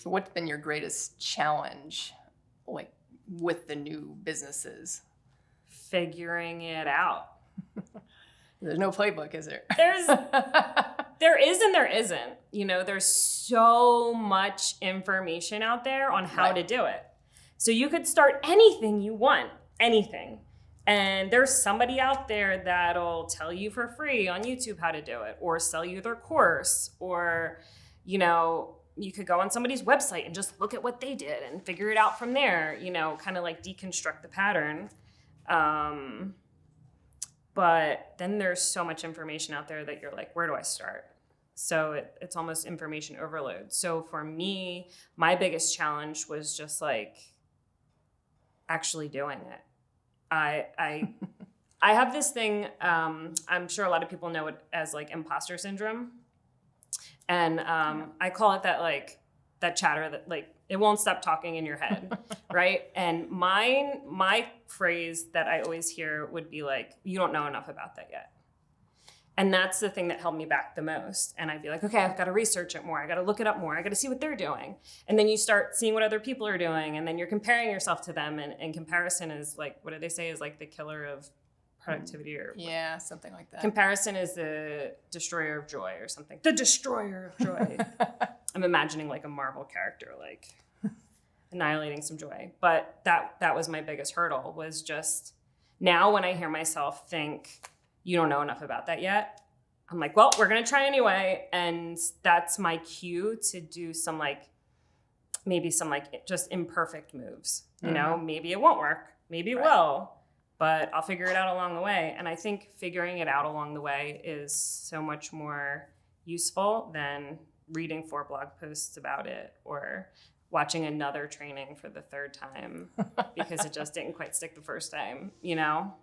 So what's been your greatest challenge, like with the new businesses? Figuring it out. There's no playbook, is there? There is and there isn't. You know, there's so much information out there on how to do it. So you could start anything you want, anything. And there's somebody out there that'll tell you for free on YouTube how to do it, or sell you their course, or, you know, you could go on somebody's website and just look at what they did and figure it out from there, you know, kind of like deconstruct the pattern. But then there's so much information out there that you're like, where do I start? So it's almost information overload. So for me, my biggest challenge was just like actually doing it. I have this thing, I'm sure a lot of people know it as like imposter syndrome. And I call it that chatter that like, it won't stop talking in your head, right? And my phrase that I always hear would be like, you don't know enough about that yet. And that's the thing that held me back the most. And I'd be like, okay, I've got to research it more. I got to look it up more. I got to see what they're doing. And then you start seeing what other people are doing. And then you're comparing yourself to them. And comparison is like, what do they say is like the killer of productivity or yeah, something like that. Comparison is the destroyer of joy or something. The destroyer of joy. I'm imagining like a Marvel character, like annihilating some joy. But that was my biggest hurdle, was just now when I hear myself think, you don't know enough about that yet, I'm like, well, we're going to try anyway. And that's my cue to do some maybe some just imperfect moves. You know, maybe it won't work. Maybe it will. But I'll figure it out along the way. And I think figuring it out along the way is so much more useful than reading 4 blog posts about it or watching another training for the 3rd time because it just didn't quite stick the first time, you know?